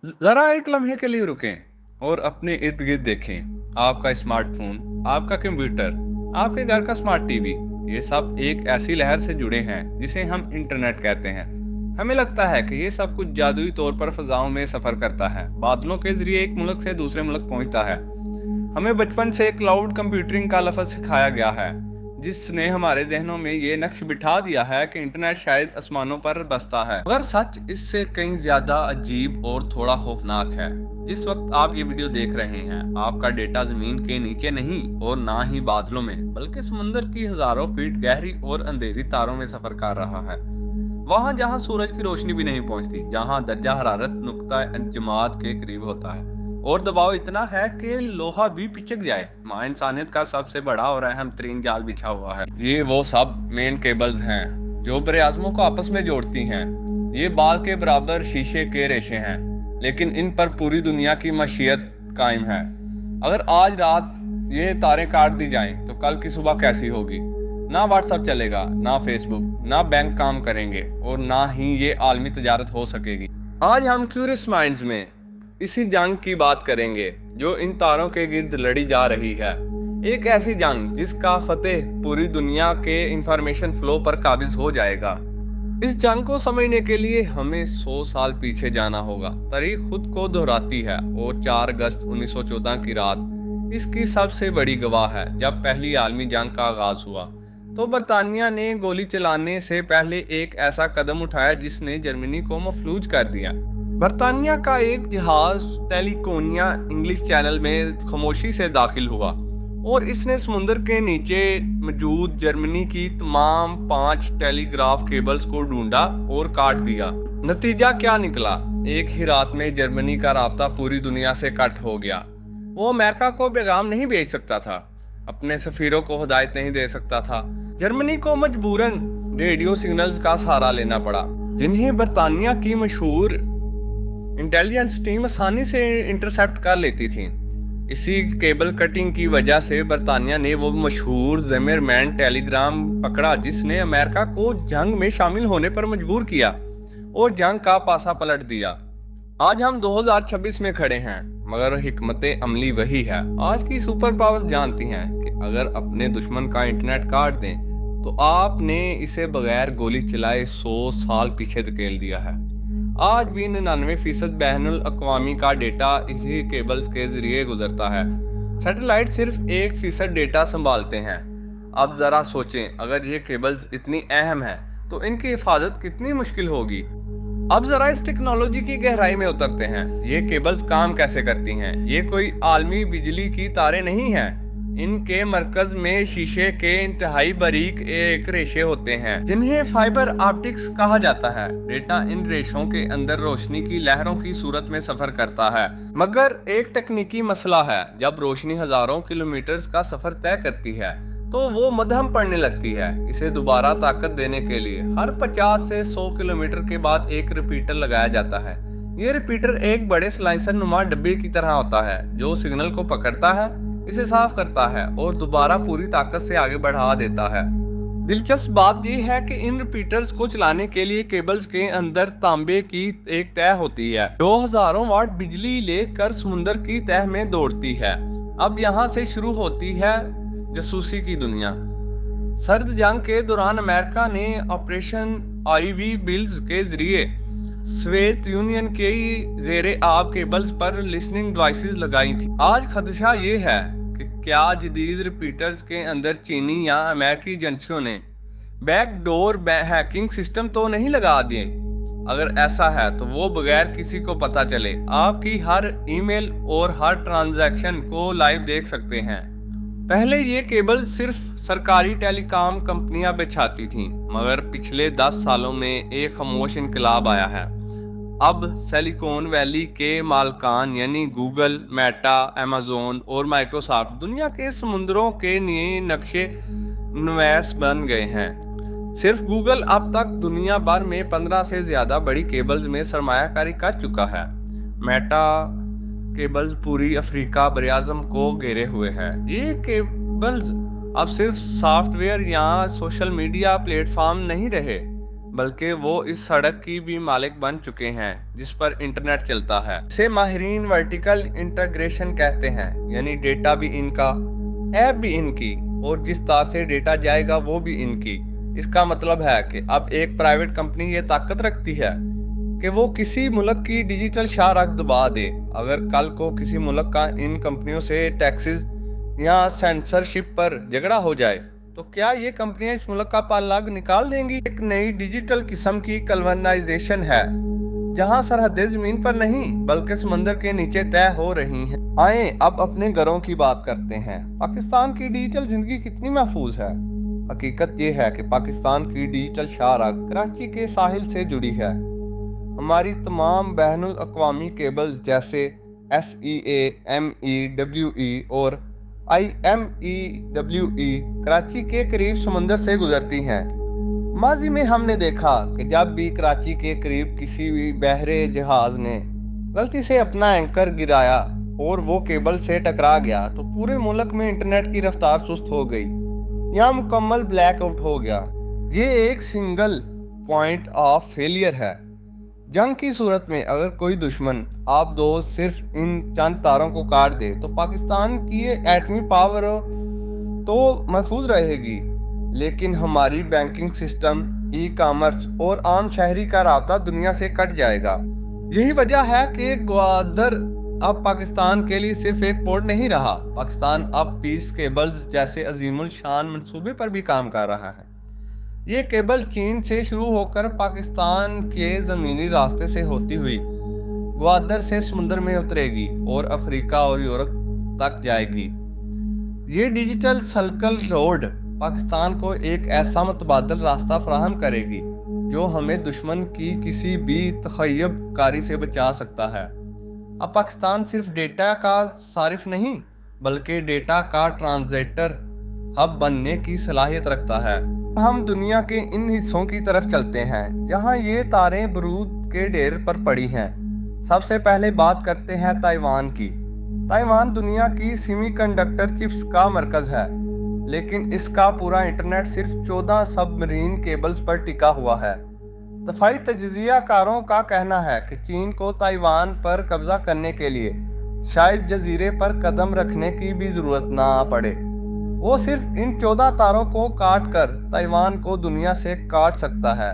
जरा एक लम्हे के लिए रुकें और अपने इर्द गिर्द देखें। आपका स्मार्टफोन, आपका कंप्यूटर, आपके घर का स्मार्ट टीवी, ये सब एक ऐसी लहर से जुड़े हैं जिसे हम इंटरनेट कहते हैं। हमें लगता है कि ये सब कुछ जादुई तौर पर फजाओं में सफर करता है, बादलों के जरिए एक मुल्क से दूसरे मुल्क पहुंचता है। हमें बचपन से क्लाउड कंप्यूटिंग का लफ्ज सिखाया गया है, जिसने हमारे जहनों में ये नक्श बिठा दिया है कि इंटरनेट शायद आसमानों पर बसता है, मगर सच इससे कहीं ज्यादा अजीब और थोड़ा खौफनाक है। जिस वक्त आप ये वीडियो देख रहे हैं, आपका डेटा जमीन के नीचे नहीं और ना ही बादलों में, बल्कि समुद्र की हजारों फीट गहरी और अंधेरी तारों में सफर कर रहा है। वहां जहां सूरज की रोशनी भी नहीं पहुंचती, जहां दर्जा हरारत नुक्ता जमात के करीब होता है और दबाव इतना है कि लोहा भी पिचक जाए। मां इंसानियत का सबसे बड़ा और अहम तरीन जाल बिछा हुआ है। ये वो सब मेन केबल्स हैं जो बड़े आज़मों को आपस में जोड़ती हैं। ये बाल के बराबर शीशे के रेशे हैं, लेकिन इन पर पूरी दुनिया की मशीयत कायम है। अगर आज रात ये तारें काट दी जाएं, तो कल की सुबह कैसी होगी? ना व्हाट्सएप चलेगा, ना फेसबुक, ना बैंक काम करेंगे और ना ही ये आलमी तजारत हो सकेगी। आज हम क्यूरियस माइंड्स में इसी जंग की बात करेंगे जो इन तारों के गिर्द लड़ी जा रही है। एक ऐसी जंग जिसका फतेह पूरी दुनिया के इंफॉर्मेशन फ्लो पर काबिज हो जाएगा। इस जंग को समझने के लिए हमें 100 साल पीछे जाना होगा। तारीख खुद को दोहराती है और 4 अगस्त 1914 की रात इसकी सबसे बड़ी गवाह है। जब पहली आलमी जंग का आगाज हुआ तो बरतानिया ने गोली चलाने से पहले एक ऐसा कदम उठाया जिसने जर्मनी को मफलूज कर दिया। बरतानिया का एक जहाज टेलीकोनिया इंग्लिश चैनल में खामोशी से दाखिल हुआ और इसने समुद्र के नीचे मौजूद जर्मनी की तमाम 5 टेलीग्राफ केबल्स को ढूंढा और काट दिया। नतीजा क्या निकला? एक ही रात में जर्मनी का राब्ता पूरी दुनिया से कट हो गया। वो अमेरिका को पैगाम नहीं भेज सकता था, अपने सफीरों को हिदायत नहीं दे सकता था। जर्मनी को मजबूरन रेडियो सिग्नल्स का सहारा लेना पड़ा, जिन्हें बरतानिया की मशहूर इंटेलिजेंस टीम आसानी से इंटरसेप्ट कर लेती थी। इसी केबल कटिंग की वजह से बरतानिया ने वो मशहूर ज़ेमरमैन टेलीग्राम पकड़ा जिसने अमेरिका को जंग में शामिल होने पर मजबूर किया और जंग का पासा पलट दिया। आज हम 2026 में खड़े हैं, मगर हिकमत अमली वही है। आज की सुपर पावर्स जानती हैं कि अगर अपने दुश्मन का इंटरनेट काट दें तो आपने इसे बगैर गोली चलाए 100 साल पीछे धकेल दिया है। आज भी 99% बैनुल अक़वामी का डेटा इसी केबल्स के जरिए गुजरता है। सैटेलाइट सिर्फ 1% डेटा संभालते हैं। अब जरा सोचें, अगर ये केबल्स इतनी अहम है तो इनकी हिफाजत कितनी मुश्किल होगी। अब जरा इस टेक्नोलॉजी की गहराई में उतरते हैं। ये केबल्स काम कैसे करती हैं? ये कोई आलमी बिजली की तारें नहीं हैं। इनके मरकज में शीशे के इंतहाई बारीक एक रेशे होते हैं जिन्हें फाइबर ऑप्टिक्स कहा जाता है। डेटा इन रेशों के अंदर रोशनी की लहरों की सूरत में सफर करता है, मगर एक तकनीकी मसला है। जब रोशनी हजारों किलोमीटर का सफर तय करती है तो वो मध्यम पड़ने लगती है। इसे दोबारा ताकत देने के लिए हर 50 से 100 किलोमीटर के बाद एक रिपीटर लगाया जाता है। ये रिपीटर एक बड़े स्लाइसर नुमा डब्बे की तरह होता है जो सिग्नल को पकड़ता है, इसे साफ करता है और दोबारा पूरी ताकत से आगे बढ़ा देता है। दिलचस्प बात यह है कि इन रिपीटर्स को चलाने के लिए केबल्स के अंदर तांबे की एक तह होती है जो हजारों वाट बिजली लेकर समुद्र की तह में दौड़ती है। अब यहाँ से शुरू होती है जासूसी की दुनिया। सर्द जंग के दौरान अमेरिका ने ऑपरेशन आईवी बिल्स के जरिए सोवियत यूनियन के जेरे आब केबल्स पर लिसनिंग डिवाइसेस लगाई थी। आज खदशा ये है कि क्या जदीद रिपीटर्स के अंदर चीनी या अमेरिकी एजेंसियों ने बैकडोर हैकिंग सिस्टम तो नहीं लगा दिए? अगर ऐसा है तो वो बगैर किसी को पता चले आपकी हर ईमेल और हर ट्रांजैक्शन को लाइव देख सकते हैं। पहले ये केबल सिर्फ सरकारी टेलीकॉम कंपनियां बिछाती थीं, मगर पिछले 10 सालों में एक खामोश इनकलाब आया है। अब सिलिकॉन वैली के मालकान यानी गूगल, मेटा, अमेज़न और माइक्रोसॉफ्ट दुनिया के समुद्रों के नए नक्शे नवीस बन गए हैं। सिर्फ गूगल अब तक दुनिया भर में 15 से ज्यादा बड़ी केबल्स में सरमायाकारी कर चुका है। मेटा केबल्स पूरी अफ्रीका बरआज़म को घेरे हुए हैं। ये केबल्स अब सिर्फ सॉफ्टवेयर या सोशल मीडिया प्लेटफॉर्म नहीं रहे, बल्कि वो इस सड़क की भी मालिक बन चुके हैं जिस पर इंटरनेट चलता है। इसे माहिरीन वर्टिकल इंटीग्रेशन कहते हैं, यानी डेटा भी इनका, ऐप भी इनकी, और जिस तार से डेटा जाएगा वो भी इनकी। इसका मतलब है कि अब एक प्राइवेट कंपनी ये ताकत रखती है कि वो किसी मुल्क की डिजिटल शाहराह दबा दे। अगर कल को किसी मुल्क का इन कंपनियों से टैक्सेस या सेंसरशिप पर झगड़ा हो जाए तो क्या ये कंपनियां इस मुल्क का पल्ला निकाल देंगी? एक नई डिजिटल किस्म की कलवनाइजेशन है जहां सरहदें जमीन पर नहीं बल्कि समंदर के नीचे तय हो रही हैं। आए अब अपने घरों की बात करते हैं। पाकिस्तान की डिजिटल जिंदगी कितनी महफूज है? हकीकत ये है कि पाकिस्तान की डिजिटल शाहराह कराची के साहिल से जुड़ी है। हमारी तमाम बैनुल अक़वामी केबल्स जैसे SEA, MEWE और IMEWE कराची के करीब समंदर से गुजरती हैं। माजी में हमने देखा कि जब भी कराची के करीब किसी भी बहरे जहाज ने गलती से अपना एंकर गिराया और वो केबल से टकरा गया तो पूरे मुल्क में इंटरनेट की रफ्तार सुस्त हो गई या मुकम्मल ब्लैक आउट हो गया। ये एक सिंगल पॉइंट ऑफ फेलियर है। जंग की सूरत में अगर कोई दुश्मन आप दोस्त सिर्फ इन चंद तारों को काट दे तो पाकिस्तान की एटमी पावर तो महफूज रहेगी, लेकिन हमारी बैंकिंग सिस्टम, ई कॉमर्स और आम शहरी का राब्ता दुनिया से कट जाएगा। यही वजह है कि ग्वादर अब पाकिस्तान के लिए सिर्फ एक पोर्ट नहीं रहा। पाकिस्तान अब पीस केबल्स जैसे अजीमुल शान मंसूबे पर भी काम कर रहा है। ये केबल चीन से शुरू होकर पाकिस्तान के ज़मीनी रास्ते से होती हुई ग्वादर से समुद्र में उतरेगी और अफ्रीका और यूरोप तक जाएगी। ये डिजिटल सर्कल रोड पाकिस्तान को एक ऐसा मुतबादल रास्ता फराहम करेगी जो हमें दुश्मन की किसी भी तख़य्युब कारी से बचा सकता है। अब पाकिस्तान सिर्फ डेटा का सारिफ नहीं बल्कि डेटा का ट्रांसलेटर हब बनने की सलाहियत रखता है। हम दुनिया के इन हिस्सों की तरफ चलते हैं जहां ये तारें बरूद के ढेर पर पड़ी हैं। सबसे पहले बात करते हैं ताइवान की। ताइवान दुनिया की सेमीकंडक्टर चिप्स का मरकज है, लेकिन इसका पूरा इंटरनेट सिर्फ 14 सबमरीन केबल्स पर टिका हुआ है। दफाई तजिज़ियाकारों का कहना है कि चीन को ताइवान पर कब्जा करने के लिए शायद जजीरे पर कदम रखने की भी ज़रूरत ना पड़े। वो सिर्फ इन 14 तारों को काट कर ताइवान को दुनिया से काट सकता है,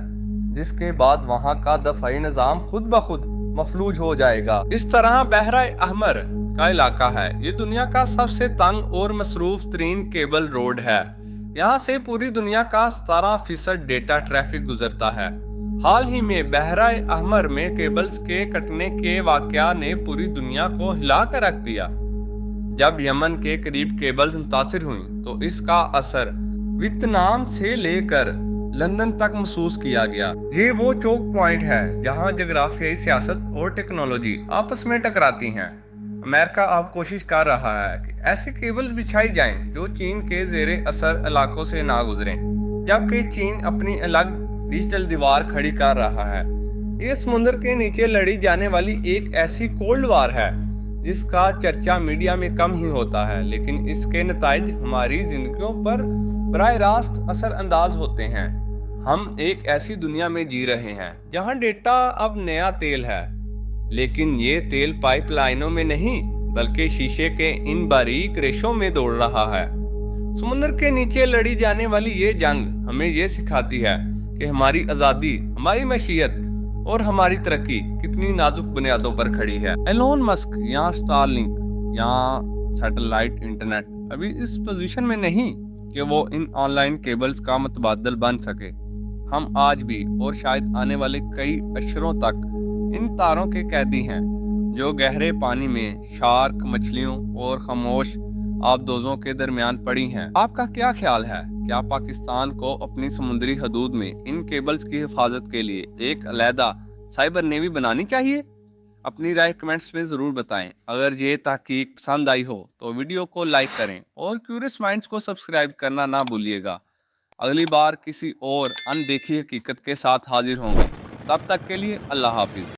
जिसके बाद वहां का दफाई निज़ाम खुद ब खुद मफलूज हो जाएगा। इस तरह बहरा अहमर का इलाका है। ये दुनिया का सबसे तंग और मसरूफ तरीन केबल रोड है। यहाँ से पूरी दुनिया का 17% डेटा ट्रैफिक गुजरता है। हाल ही में बहरा अहमर में केबल्स के कटने के वाकया ने पूरी दुनिया को हिला कर रख दिया। जब यमन के करीब केबल्स मुतासिर हुई तो इसका असर वियतनाम से लेकर लंदन तक महसूस किया गया। ये वो चौक पॉइंट है जहां जगराफियाई सियासत और टेक्नोलॉजी आपस में टकराती हैं। अमेरिका अब कोशिश कर रहा है कि ऐसी केबल्स बिछाई जाएं जो चीन के जेरे असर इलाकों से ना गुजरें, जबकि चीन अपनी अलग डिजिटल दीवार खड़ी कर रहा है। ये समुद्र के नीचे लड़ी जाने वाली एक ऐसी कोल्ड वार है जिसका चर्चा मीडिया में कम ही होता है, लेकिन इसके नताइज हमारी जिंदगियों पर बराह रास्त असर अंदाज होते हैं। हम एक ऐसी दुनिया में जी रहे हैं जहां डेटा अब नया तेल है, लेकिन ये तेल पाइपलाइनों में नहीं बल्कि शीशे के इन बारीक रेशों में दौड़ रहा है। समुद्र के नीचे लड़ी जाने वाली ये जंग हमें ये सिखाती है कि हमारी आज़ादी, हमारी मशीयत और हमारी तरक्की कितनी नाजुक बुनियादों पर खड़ी है। एलोन मस्क या स्टारलिंक या सैटेलाइट इंटरनेट अभी इस पोजीशन में नहीं कि वो इन ऑनलाइन केबल्स का मुतबादल बन सके। हम आज भी और शायद आने वाले कई अशरों तक इन तारों के कैदी हैं जो गहरे पानी में शार्क, मछलियों और खामोश आबदोजों के दरमियान पड़ी हैं। आपका क्या ख्याल है? क्या पाकिस्तान को अपनी समुद्री हदूद में इन केबल्स की हिफाजत के लिए एक अलहदा साइबर नेवी बनानी चाहिए? अपनी राय कमेंट्स में ज़रूर बताएं। अगर ये तहकीक पसंद आई हो तो वीडियो को लाइक करें और क्यूरियस माइंड्स को सब्सक्राइब करना ना भूलिएगा। अगली बार किसी और अनदेखी हकीकत के साथ हाजिर होंगे। तब तक के लिए अल्लाह हाफिज।